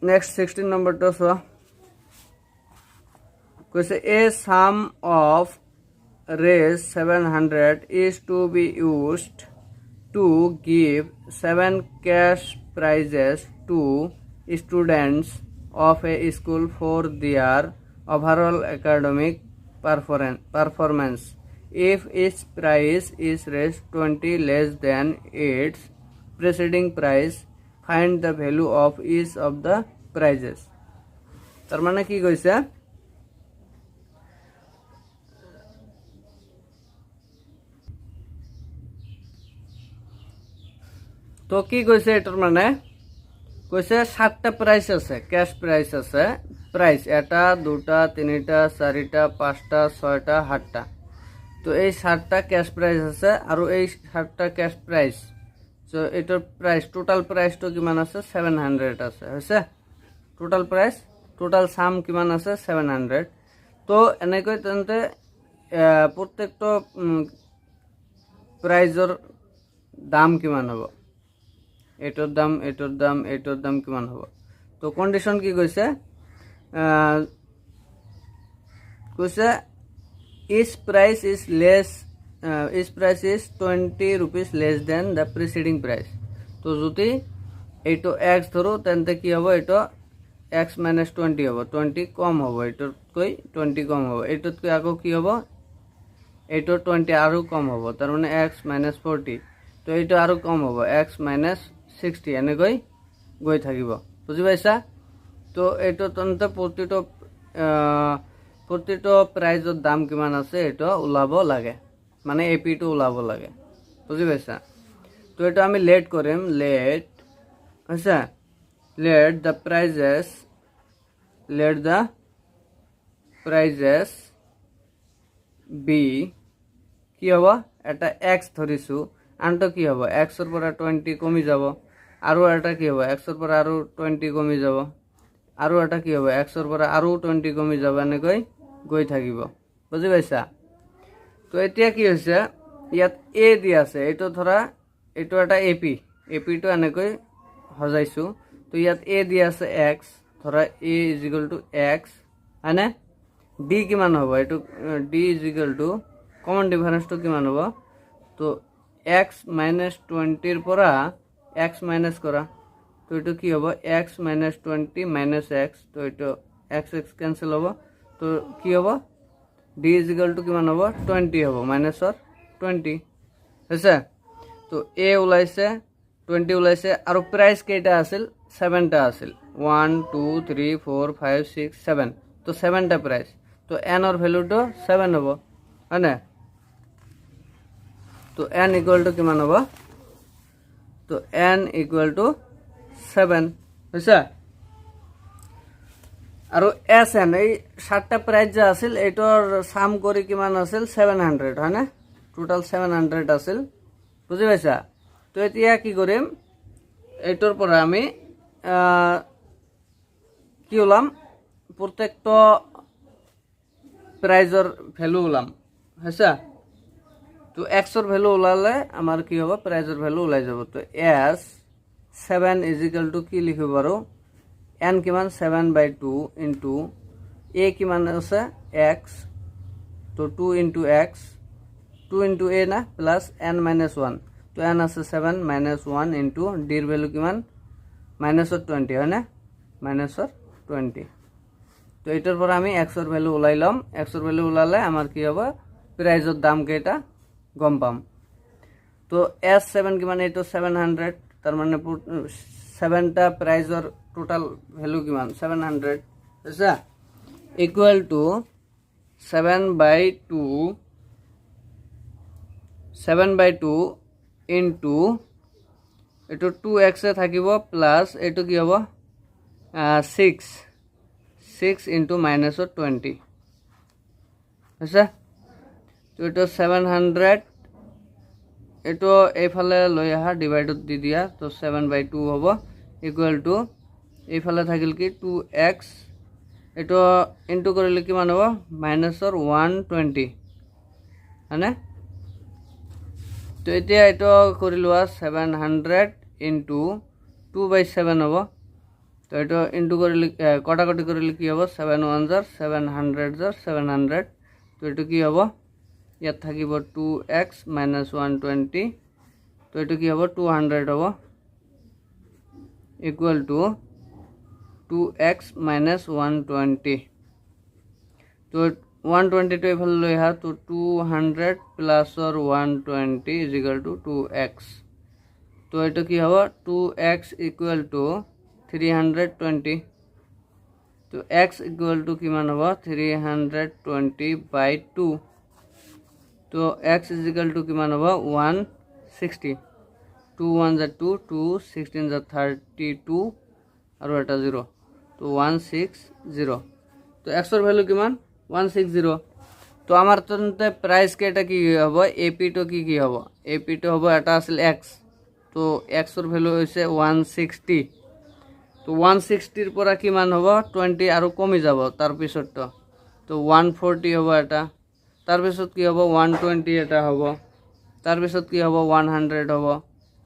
Next 16 নম্বৰটো চোৱা কৈছে a sum of raise 700 is to be used to give 7 cash prizes to students of a school for their overall academic performance. If each prize is raised 20 less than its preceding prize, find the value of each of the prizes. তার মানে কি কইছে তো কি কইছে এটার মানে কইছে 7টা প্রাইস আছে ক্যাশ প্রাইস আছে প্রাইস এটা দুটা তিনটা চারটা পাঁচটা ছয়টা সাতটা তো এই 7টা ক্যাশ প্রাইস আছে আর এই 7টা ক্যাশ প্রাইস তো এটার প্রাইস টোটাল প্রাইস তো কিমান আছে 700 আছে হইছে টোটাল প্রাইস টোটাল সাম কিমান আছে 700 তো এনেকৈ তেন্তে প্রত্যেকটা প্ৰাইজৰ দাম কিমান হ'ব এটার দাম কিমান হ'ব তো কন্ডিশন কি কইছে each price is 20 rupees less than the preceding price তো যদি এইটো x ধরো তেন্তে কি হবে এটা x - 20 হবে 20 কম হবে এটার কই 20 কম হবে এটার কই আগো কি হবে এটা 20 আরো কম হবে তার মানে x - 40 তো এটা আরো কম হবে x - 60 এনে গই থাকিব বুঝি পাইছা তো এটা তন্তে প্রতিটো প্ৰাইজৰ দাম কিমান আছে এটা ওলাব লাগে মানে এপি টো ওলাব লাগে বুঝি পাইছা তো এটা আমি লেট কৰিম লেট আচ্ছা লেট দ্য প্ৰাইজেস বি কি হ'ব এটা x ধৰিছো আনটো কি হ'ব x ৰ পৰা 20 কমি যাব আৰু এটা কি হ'ব x ৰ পৰা আৰু 20 কমি যাব আৰু এটা কি হ'ব x ৰ পৰা আৰু 20 কমি যাব এনেকৈ গৈ থাকিব বুজি পাইছা তো এতিয়া কি হৈছে ইয়াত a দি আছে এটো ধৰা এটো এটা এপি টো এনেকৈ হজাইছো তো ইয়াত a দি আছে x ধৰা a = x আনে d কিমান হ'ব এটো d = কমন ডিফারেন্স তো কিমান হ'ব তো x - 20 ৰ পৰা x মাইনাস করা তো এটা কি হবে x - 20 - x তো এটা x ক্যান্সেল হবে তো কি হবে d = কিমান হবে 20 হবে -20 হইছে তো a ওলাইছে 20 ওলাইছে আর প্রাইস কেটা আছিল 7টা আছিল 1 2 3 4 5 6 7 তো 7টা প্রাইস তো n এর ভ্যালুটো 7 হবে মানে তো n = কিমান হবে তো n = 7 হইছে আর sn এই 7টা প্রাইস যে আছিল এটার সাম করে কিমান আছিল 700 হয় না টোটাল 700 আছিল বুঝি পাইছা তো এতিয়া কি কৰিম এটাৰ পৰে আমি কি ওলাম প্ৰত্যেকটা প্ৰাইজৰ ভ্যালু ওলাম হইছে তো x এর ভ্যালু ওলালে আমার কি হবে প্রাইজের ভ্যালু ওলাই যাব তো s 7 = কি লিখিব পারো n কিমান 7/2 ইনটু a কিমান আছে x তো 2 * x 2 * a না প্লাস n - 1 তো n আছে 7 - 1 ইনটু d এর ভ্যালু কিমান -20 হয় না -20 তো এটার পর আমি x এর ভ্যালু উলাইলাম x এর ভ্যালু উলালে আমার কি হবে প্রাইজের দাম কেটা গম পাম তো s7 কিমান এটো 700 তার মানে 7টা প্রাইজের টোটাল ভ্যালু কিমান 700 আচ্ছা ইকুয়াল টু 7/2 ইনটু এটো 2x এ থাকিব প্লাস এটো কি হ'ব 6 ইনটু -20 আচ্ছা তো এটা 700 এটো এইফালে লৈ আহা ডিভাইডত দি দিয়া তো 7/2 হ'ব ইকুয়াল টু এইফালে থাকিল কি 2x এটো ইনটু কৰিলে কিমান হ'ব -120 হয়নে তো এতিয়া এটো কৰিলো 700 ইনটু 2/7 হ'ব তো এটা ইন্টু করলে কটাকটি করলে কি হব 7 1 jar 700 jar 700 তো এটা কি হব ইয়াত থাকিব 2x - 120 তো এটা কি হব 200 হব ইকুয়াল টু 2x - 120 তো 120 to এফালে লৈ আহা তো 200 plus or 120 is equal to 2x তো এটা কি হব 2x equal to 320 তো x equal to কিমান হব 320 by 2 তো x is equal to কিমান হব 160 2 1 jar 2 2 16 jar 32 আৰু এটা 0 তো 160 তো x এর ভ্যালু কিমান 160 তো আমার তন্তে প্রাইস কে এটা কি হবে এপি তো কি হবে এপি তো হবে এটা আসল x তো x এর ভ্যালু হইছে 160 তো 160 এর পরা কি মান হবে 20 আৰু কমি যাব তার পিছত তো 140 হবে এটা তার পিছত কি হবে 120 এটা হবে তার পিছত কি হবে 100 হবে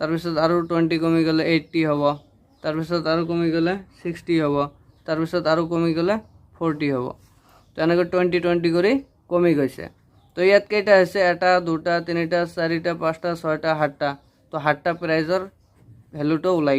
তার পিছত আৰু 20 কমি গলে 80 হবে তাৰ পিছত আৰু কমি গলে 60 হবে তাৰ পিছত আৰু কমি গলে 40 হবে তো এনেকৈ 20 20 কৰি কমি গৈছে তো ইয়াত কেইটা আছে এটা দুটা তিনিটা চাৰিটা পাঁচটা ছয়টা সাতটা তো সাতটা প্ৰাইজৰ ভ্যালুটো ওলাই